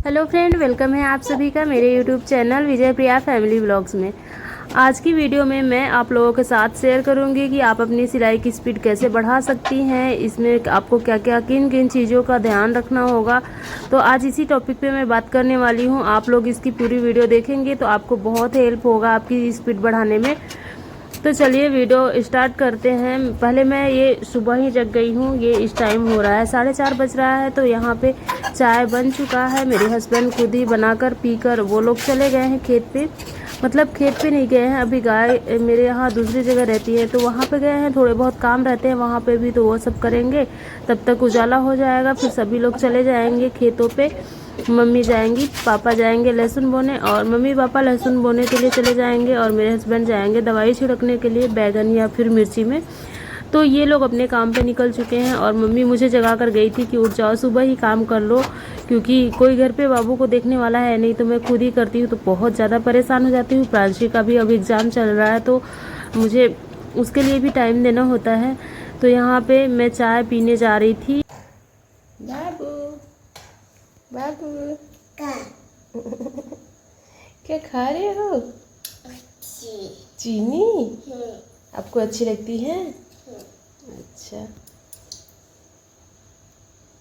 Hello friend, welcome है आप सभी का मेरे यूट्यूब चैनल विजय प्रिया फैमिली व्लॉग्स में। आज की वीडियो में मैं आप लोगों के साथ शेयर करूंगी कि आप अपनी सिलाई की स्पीड कैसे बढ़ा सकती हैं। इसमें आपको क्या क्या किन किन चीज़ों का ध्यान रखना होगा, तो आज इसी टॉपिक पे मैं बात करने वाली हूं। आप लोग इसकी पूरी वीडियो देखेंगे तो आपको बहुत हेल्प होगा आपकी स्पीड बढ़ाने में। तो चलिए वीडियो स्टार्ट करते हैं। पहले मैं ये सुबह ही जग गई हूँ, ये इस टाइम हो रहा है 4:30 बज रहा है। तो यहाँ पे चाय बन चुका है, मेरे हस्बैंड खुद ही बनाकर पीकर वो लोग चले गए हैं खेत पे। मतलब खेत पे नहीं गए हैं, अभी गाय मेरे यहाँ दूसरी जगह रहती है तो वहाँ पे गए हैं। थोड़े बहुत काम रहते हैं वहाँ पे भी, तो वो सब करेंगे। तब तक उजाला हो जाएगा, फिर सभी लोग चले जाएंगे खेतों पे। मम्मी जाएंगी, पापा जाएंगे लहसुन बोने, और मम्मी पापा लहसुन बोने के लिए चले जाएंगे, और मेरे हस्बैंड जाएंगे दवाई छिड़कने के लिए बैगन या फिर मिर्ची में। तो ये लोग अपने काम पे निकल चुके हैं। और मम्मी मुझे जगा कर गई थी कि उठ जाओ, सुबह ही काम कर लो, क्योंकि कोई घर पे बाबू को देखने वाला है नहीं, तो मैं खुद ही करती हूँ तो बहुत ज़्यादा परेशान हो जाती हूँ। प्रांशी का भी अभी एग्ज़ाम चल रहा है तो मुझे उसके लिए भी टाइम देना होता है। तो यहाँ पे मैं चाय पीने जा रही थी। बाबू बाबू क्या खा रहे हो? चीनी आपको अच्छी लगती है? अच्छा।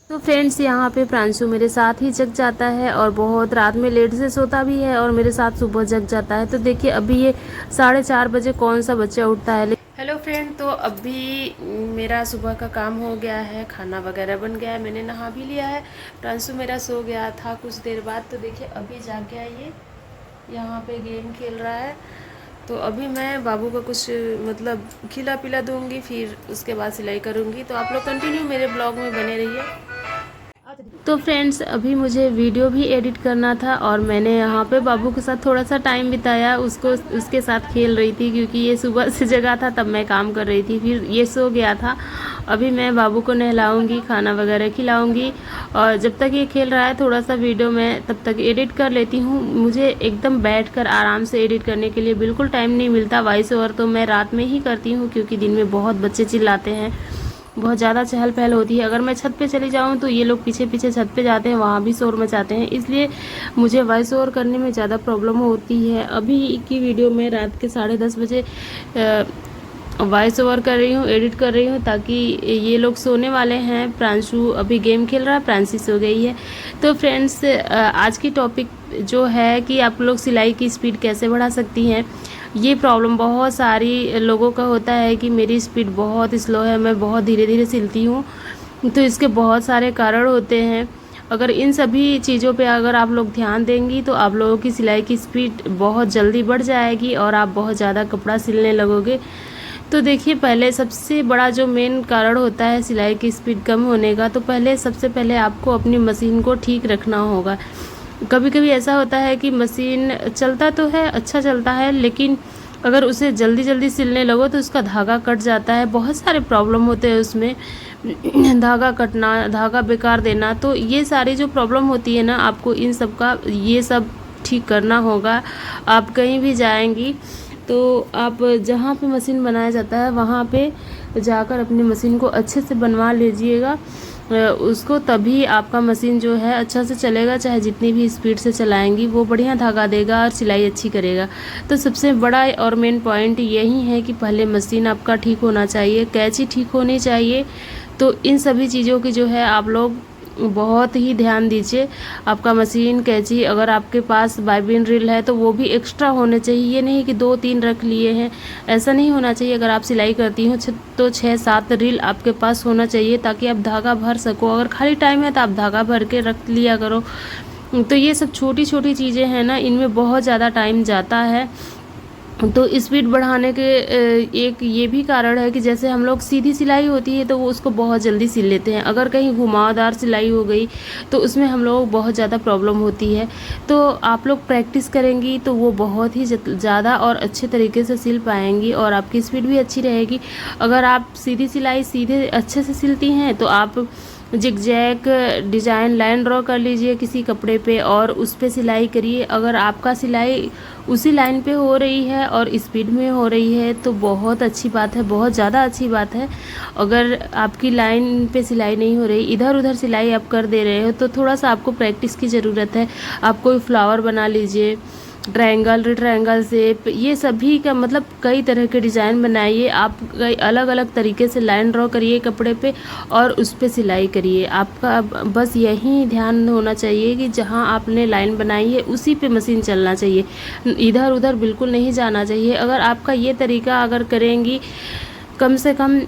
तो फ्रेंड्स, यहाँ पे प्रांशु मेरे साथ ही जग जाता है और बहुत रात में लेट से सोता भी है और मेरे साथ सुबह जग जाता है। तो देखिए अभी ये 4:30 बजे कौन सा बच्चा उठता है। हेलो फ्रेंड, तो अभी मेरा सुबह का काम हो गया है, खाना वगैरह बन गया है, मैंने नहा भी लिया है। प्रांशु मेरा सो गया था कुछ देर बाद, तो देखिए अभी जाके आइए यहाँ पे गेम खेल रहा है। तो अभी मैं बाबू को कुछ मतलब खिला पिला दूंगी, फिर उसके बाद सिलाई करूंगी। तो आप लोग कंटिन्यू मेरे ब्लॉग में बने रहिए। तो फ्रेंड्स, अभी मुझे वीडियो भी एडिट करना था और मैंने यहाँ पे बाबू के साथ थोड़ा सा टाइम बिताया, उसको उसके साथ खेल रही थी, क्योंकि ये सुबह से जगा था तब मैं काम कर रही थी, फिर ये सो गया था। अभी मैं बाबू को नहलाऊंगी, खाना वगैरह खिलाऊंगी, और जब तक ये खेल रहा है थोड़ा सा वीडियो मैं तब तक एडिट कर लेती हूँ। मुझे एकदम बैठकर आराम से एडिट करने के लिए बिल्कुल टाइम नहीं मिलता। वॉइस ओवर तो मैं रात में ही करती हूँ, क्योंकि दिन में बहुत बच्चे चिल्लाते हैं, बहुत ज़्यादा चहल पहल होती है। अगर मैं छत पे चली जाऊँ तो ये लोग पीछे पीछे छत पे जाते हैं, वहाँ भी शोर मचाते हैं, इसलिए मुझे वॉइस ओवर करने में ज़्यादा प्रॉब्लम होती है। अभी की वीडियो में रात के 10:30 बजे वॉइस ओवर कर रही हूँ, एडिट कर रही हूँ, ताकि ये लोग सोने वाले हैं। प्रांशु अभी गेम खेल रहा है, प्रांशी सो गई है। तो फ्रेंड्स, आज की टॉपिक जो है कि आप लोग सिलाई की स्पीड कैसे बढ़ा सकती हैं। ये प्रॉब्लम बहुत सारी लोगों का होता है कि मेरी स्पीड बहुत स्लो है, मैं बहुत धीरे धीरे सिलती हूँ। तो इसके बहुत सारे कारण होते हैं। अगर इन सभी चीज़ों पे अगर आप लोग ध्यान देंगी तो आप लोगों की सिलाई की स्पीड बहुत जल्दी बढ़ जाएगी और आप बहुत ज़्यादा कपड़ा सिलने लगोगे। तो देखिए, पहले सबसे बड़ा जो मेन कारण होता है सिलाई की स्पीड कम होने का, तो सबसे पहले आपको अपनी मशीन को ठीक रखना होगा। कभी कभी ऐसा होता है कि मशीन चलता तो है, अच्छा चलता है, लेकिन अगर उसे जल्दी जल्दी सिलने लगो तो उसका धागा कट जाता है। बहुत सारे प्रॉब्लम होते हैं उसमें, धागा कटना, धागा बेकार देना। तो ये सारी जो प्रॉब्लम होती है ना, आपको इन सब का ये सब ठीक करना होगा। आप कहीं भी जाएंगी तो आप जहाँ पे मशीन बनाया जाता है वहाँ पे जाकर अपनी मशीन को अच्छे से बनवा लीजिएगा उसको, तभी आपका मशीन जो है अच्छा से चलेगा। चाहे जितनी भी स्पीड से चलाएंगी वो बढ़िया धागा देगा और सिलाई अच्छी करेगा। तो सबसे बड़ा और मेन पॉइंट यही है कि पहले मशीन आपका ठीक होना चाहिए, कैंची ठीक होनी चाहिए। तो इन सभी चीज़ों की जो है आप लोग बहुत ही ध्यान दीजिए। आपका मशीन, कैंची, अगर आपके पास बाइबिन रील है तो वो भी एक्स्ट्रा होने चाहिए। ये नहीं कि 2-3 रख लिए हैं, ऐसा नहीं होना चाहिए। अगर आप सिलाई करती हो तो 6-7 रील आपके पास होना चाहिए, ताकि आप धागा भर सको। अगर खाली टाइम है तो आप धागा भर के रख लिया करो। तो ये सब छोटी छोटी चीज़ें हैं ना, इनमें बहुत ज़्यादा टाइम जाता है। तो स्पीड बढ़ाने के एक ये भी कारण है कि जैसे हम लोग सीधी सिलाई होती है तो वो उसको बहुत जल्दी सिल लेते हैं। अगर कहीं घुमावदार सिलाई हो गई तो उसमें हम लोग बहुत ज़्यादा प्रॉब्लम होती है। तो आप लोग प्रैक्टिस करेंगी तो वो बहुत ही ज़्यादा और अच्छे तरीके से सिल पाएंगी और आपकी स्पीड भी अच्छी रहेगी। अगर आप सीधी सिलाई सीधे अच्छे से सिलती हैं तो आप जिगजैग डिजाइन लाइन ड्रॉ कर लीजिए किसी कपड़े पे और उस पे सिलाई करिए। अगर आपका सिलाई उसी लाइन पे हो रही है और स्पीड में हो रही है तो बहुत अच्छी बात है, बहुत ज़्यादा अच्छी बात है। अगर आपकी लाइन पे सिलाई नहीं हो रही, इधर उधर सिलाई आप कर दे रहे हो, तो थोड़ा सा आपको प्रैक्टिस की ज़रूरत है। आप कोई फ्लावर बना लीजिए, ट्रायंगल रेक्टेंगल शेप, ये सभी का मतलब कई तरह के डिज़ाइन बनाइए। आप कई अलग अलग तरीके से लाइन ड्रॉ करिए कपड़े पे और उस पे सिलाई करिए। आपका बस यही ध्यान होना चाहिए कि जहाँ आपने लाइन बनाई है उसी पे मशीन चलना चाहिए, इधर उधर बिल्कुल नहीं जाना चाहिए। अगर आपका ये तरीका अगर करेंगी कम से कम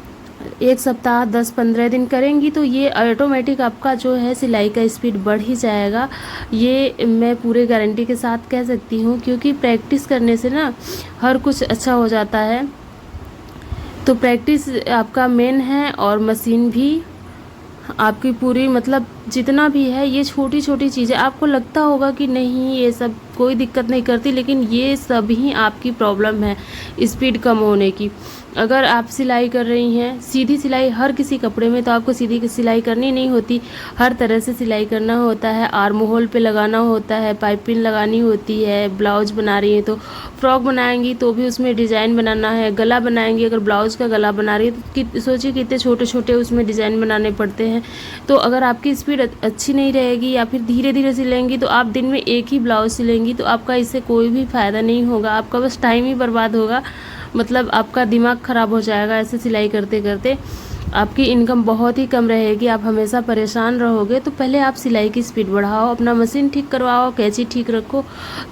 1 सप्ताह 10-15 दिन करेंगी तो ये ऑटोमेटिक आपका जो है सिलाई का स्पीड बढ़ ही जाएगा। ये मैं पूरे गारंटी के साथ कह सकती हूँ, क्योंकि प्रैक्टिस करने से ना हर कुछ अच्छा हो जाता है। तो प्रैक्टिस आपका मेन है और मशीन भी आपकी पूरी, मतलब जितना भी है ये छोटी छोटी चीज़ें आपको लगता होगा कि नहीं ये सब कोई दिक्कत नहीं करती, लेकिन ये सब ही आपकी प्रॉब्लम है स्पीड कम होने की। अगर आप सिलाई कर रही हैं सीधी सिलाई हर किसी कपड़े में, तो आपको सीधी सिलाई करनी नहीं होती, हर तरह से सिलाई करना होता है। आर्म होल पे लगाना होता है, पाइपिंग लगानी होती है। ब्लाउज बना रही है तो फ्रॉक बनाएंगी तो भी उसमें डिज़ाइन बनाना है। गला बनाएंगी, अगर ब्लाउज का गला बना रही है तो सोचिए कितने छोटे छोटे उसमें डिज़ाइन बनाने पड़ते हैं। तो अगर आपकी स्पीड अच्छी नहीं रहेगी या फिर धीरे धीरे सिलेंगी तो आप दिन में एक ही ब्लाउज सिलेंगी तो आपका इससे कोई भी फ़ायदा नहीं होगा, आपका बस टाइम ही बर्बाद होगा। मतलब आपका दिमाग ख़राब हो जाएगा ऐसे सिलाई करते करते। आपकी इनकम बहुत ही कम रहेगी, आप हमेशा परेशान रहोगे। तो पहले आप सिलाई की स्पीड बढ़ाओ, अपना मशीन ठीक करवाओ, कैंची ठीक रखो।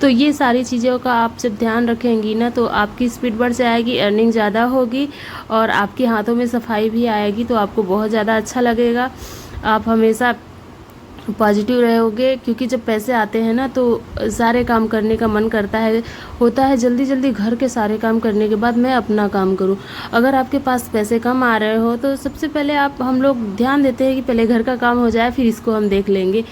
तो ये सारी चीज़ों का आप जब ध्यान रखेंगी ना तो आपकी स्पीड बढ़ जाएगी, अर्निंग ज़्यादा होगी और आपके हाथों में सफाई भी आएगी, तो आपको बहुत ज़्यादा अच्छा लगेगा। आप हमेशा पॉजिटिव रहोगे, क्योंकि जब पैसे आते हैं ना तो सारे काम करने का मन करता है, होता है जल्दी जल्दी घर के सारे काम करने के बाद मैं अपना काम करूं। अगर आपके पास पैसे कम आ रहे हो तो सबसे पहले हम लोग ध्यान देते हैं कि पहले घर का काम हो जाए फिर इसको हम देख लेंगे।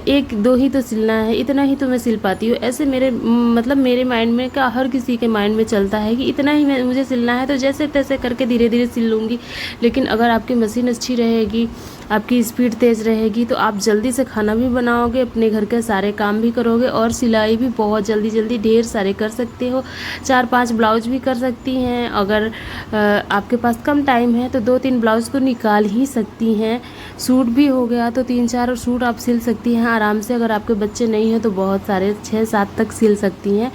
एक दो ही तो सिलना है, इतना ही तो मैं सिल पाती हूँ, ऐसे मेरे माइंड में का हर किसी के माइंड में चलता है कि इतना ही मुझे सिलना है, तो जैसे तैसे करके धीरे धीरे सिल लूँगी। लेकिन अगर आपकी मशीन अच्छी रहेगी, आपकी स्पीड तेज़ रहेगी तो आप जल्दी से खाना भी बनाओगे, अपने घर के सारे काम भी करोगे और सिलाई भी बहुत जल्दी जल्दी ढेर सारे कर सकते हो। 4-5 ब्लाउज भी कर सकती हैं। अगर आपके पास कम टाइम है तो 2-3 ब्लाउज तो निकाल ही सकती हैं। सूट भी हो गया तो 3-4 सूट आप सिल सकती हैं आराम से। अगर आपके बच्चे नहीं हैं तो बहुत सारे 6-7 तक सिल सकती हैं,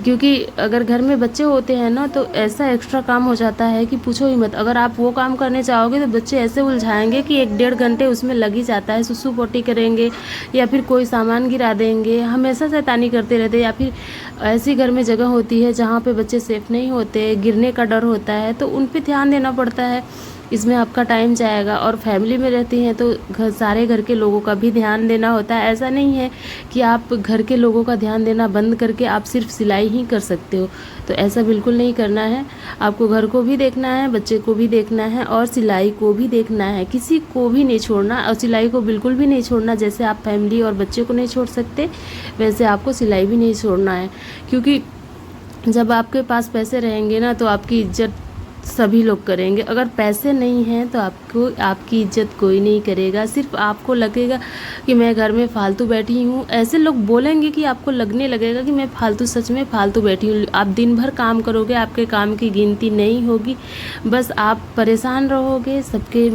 क्योंकि अगर घर में बच्चे होते हैं ना तो ऐसा एक्स्ट्रा काम हो जाता है कि पूछो ही मत। अगर आप वो काम करने चाहोगे तो बच्चे ऐसे उलझाएंगे कि 1-1.5 घंटे उसमें लग ही जाता है। सुसु पोटी करेंगे या फिर कोई सामान गिरा देंगे, हमेशा शैतानी करते रहते, या फिर ऐसी घर में जगह होती है जहाँ पे बच्चे सेफ नहीं होते, गिरने का डर होता है, तो उन पे ध्यान देना पड़ता है। इसमें आपका टाइम जाएगा। और फैमिली में रहती हैं तो सारे घर के लोगों का भी ध्यान देना होता है। ऐसा नहीं है कि आप घर के लोगों का ध्यान देना बंद करके आप सिर्फ सिलाई ही कर सकते हो, तो ऐसा बिल्कुल नहीं करना है। आपको घर को भी देखना है, बच्चे को भी देखना है और सिलाई को भी देखना है, किसी को भी नहीं छोड़ना और सिलाई को बिल्कुल भी नहीं छोड़ना। जैसे आप फैमिली और बच्चे को नहीं छोड़ सकते वैसे आपको सिलाई भी नहीं छोड़ना है, क्योंकि जब आपके पास पैसे रहेंगे ना तो आपकी इज्जत सभी लोग करेंगे। अगर पैसे नहीं हैं तो आपकी इज्जत कोई नहीं करेगा। सिर्फ आपको लगेगा कि मैं घर में फालतू बैठी हूँ, ऐसे लोग बोलेंगे कि आपको लगने लगेगा कि मैं फालतू, सच में फालतू बैठी हूँ। आप दिन भर काम करोगे, आपके काम की गिनती नहीं होगी, बस आप परेशान रहोगे, सबके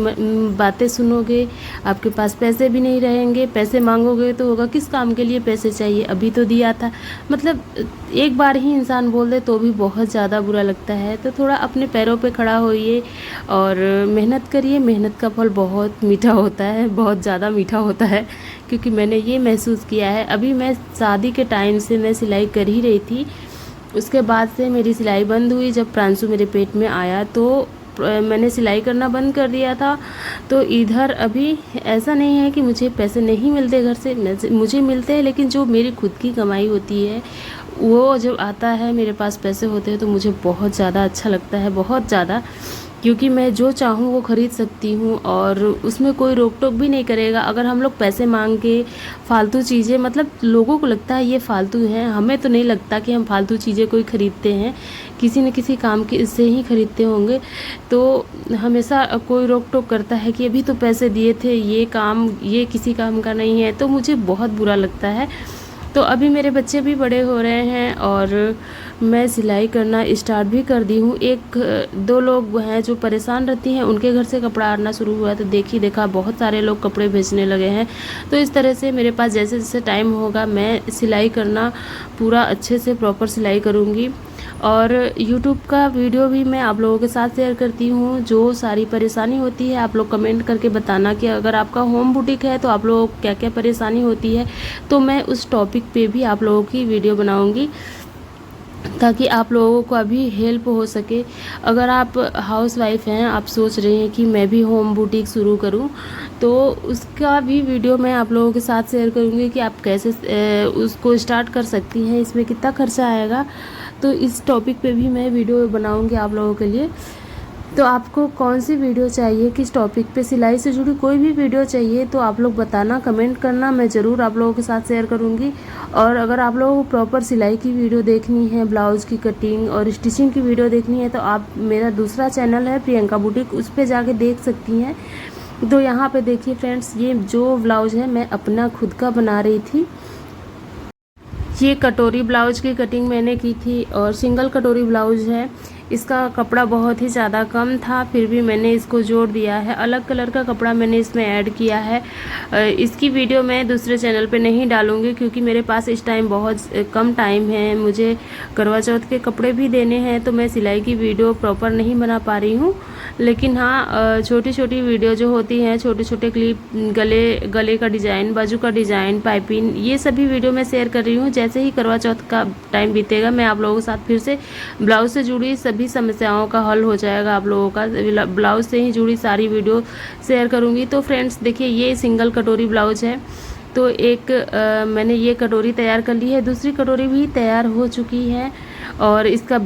बातें सुनोगे, आपके पास पैसे भी नहीं रहेंगे। पैसे मांगोगे तो होगा किस काम के लिए पैसे चाहिए, अभी तो दिया था। मतलब एक बार ही इंसान बोल दे तो भी बहुत ज़्यादा बुरा लगता है। तो थोड़ा अपने पैरों पे खड़ा होइए और मेहनत करिए। मेहनत का फल बहुत मीठा होता है, बहुत ज़्यादा मीठा होता है, क्योंकि मैंने ये महसूस किया है। अभी मैं शादी के टाइम से मैं सिलाई कर ही रही थी, उसके बाद से मेरी सिलाई बंद हुई। जब प्रांशु मेरे पेट में आया तो मैंने सिलाई करना बंद कर दिया था। तो इधर अभी ऐसा नहीं है कि मुझे पैसे नहीं मिलते घर से, मुझे मिलते हैं, लेकिन जो मेरी खुद की कमाई होती है वो जब आता है, मेरे पास पैसे होते हैं तो मुझे बहुत ज़्यादा अच्छा लगता है, बहुत ज़्यादा। क्योंकि मैं जो चाहूँ वो ख़रीद सकती हूँ और उसमें कोई रोक टोक भी नहीं करेगा। अगर हम लोग पैसे मांग के फालतू चीज़ें, मतलब लोगों को लगता है ये फालतू है, हमें तो नहीं लगता कि हम फालतू चीज़ें कोई ख़रीदते हैं, किसी न किसी काम के इससे ही ख़रीदते होंगे। तो हमेशा कोई रोक टोक करता है कि अभी तो पैसे दिए थे, ये काम ये किसी काम का नहीं है, तो मुझे बहुत बुरा लगता है। तो अभी मेरे बच्चे भी बड़े हो रहे हैं और मैं सिलाई करना स्टार्ट भी कर दी हूँ। एक दो लोग हैं जो परेशान रहती हैं, उनके घर से कपड़ा आना शुरू हुआ, तो देखी देखा बहुत सारे लोग कपड़े भेजने लगे हैं। तो इस तरह से मेरे पास जैसे जैसे टाइम होगा मैं सिलाई करना पूरा अच्छे से प्रॉपर सिलाई करूँगी। और यूट्यूब का वीडियो भी मैं आप लोगों के साथ शेयर करती हूँ। जो सारी परेशानी होती है आप लोग कमेंट करके बताना कि अगर आपका होम बुटीक है तो आप लोगों को क्या क्या परेशानी होती है, तो मैं उस टॉपिक पे भी आप लोगों की वीडियो बनाऊँगी ताकि आप लोगों को अभी हेल्प हो सके। अगर आप हाउस वाइफ हैं, आप सोच रहे हैं कि मैं भी होम बुटीक शुरू करूं, तो उसका भी वीडियो मैं आप लोगों के साथ शेयर करूंगी कि आप कैसे उसको स्टार्ट कर सकती हैं, इसमें कितना खर्चा आएगा। तो इस टॉपिक पे भी मैं वीडियो बनाऊंगी आप लोगों के लिए। तो आपको कौन सी वीडियो चाहिए, किस टॉपिक पे, सिलाई से जुड़ी कोई भी वीडियो चाहिए तो आप लोग बताना, कमेंट करना, मैं ज़रूर आप लोगों के साथ शेयर करूंगी। और अगर आप लोगों को प्रॉपर सिलाई की वीडियो देखनी है, ब्लाउज़ की कटिंग और स्टिचिंग की वीडियो देखनी है, तो आप मेरा दूसरा चैनल है प्रियंका बुटीक, उस पर जाके देख सकती हैं। तो यहाँ पे देखिए फ्रेंड्स, ये जो ब्लाउज़ है मैं अपना खुद का बना रही थी। ये कटोरी ब्लाउज की कटिंग मैंने की थी और सिंगल कटोरी ब्लाउज है। इसका कपड़ा बहुत ही ज़्यादा कम था, फिर भी मैंने इसको जोड़ दिया है। अलग कलर का कपड़ा मैंने इसमें ऐड किया है। इसकी वीडियो मैं दूसरे चैनल पे नहीं डालूँगी क्योंकि मेरे पास इस टाइम बहुत कम टाइम है, मुझे करवा चौथ के कपड़े भी देने हैं, तो मैं सिलाई की वीडियो प्रॉपर नहीं बना पा रही हूँ। लेकिन हाँ, छोटी छोटी वीडियो जो होती हैं, छोटे छोटे क्लिप, गले का डिज़ाइन, बाजू का डिज़ाइन, पाइपिंग, ये सभी वीडियो मैं शेयर कर रही हूँ। जैसे ही करवा चौथ का टाइम बीतेगा मैं आप लोगों के साथ फिर से ब्लाउज से जुड़ी सभी समस्याओं का हल हो जाएगा, आप लोगों का ब्लाउज से ही जुड़ी सारी वीडियो शेयर करूँगी। तो फ्रेंड्स देखिए, ये सिंगल कटोरी ब्लाउज है। तो एक मैंने ये कटोरी तैयार कर ली है, दूसरी कटोरी भी तैयार हो चुकी है। और इसका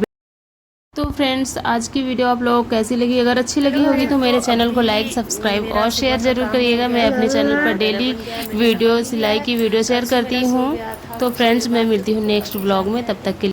तो फ्रेंड्स, आज की वीडियो आप लोगों को कैसी लगी? अगर अच्छी लगी होगी तो मेरे चैनल को लाइक, सब्सक्राइब और शेयर ज़रूर करिएगा। मैं अपने चैनल पर डेली वीडियो, सिलाई की वीडियो शेयर करती हूँ। तो फ्रेंड्स, मैं मिलती हूँ नेक्स्ट ब्लॉग में, तब तक के लिए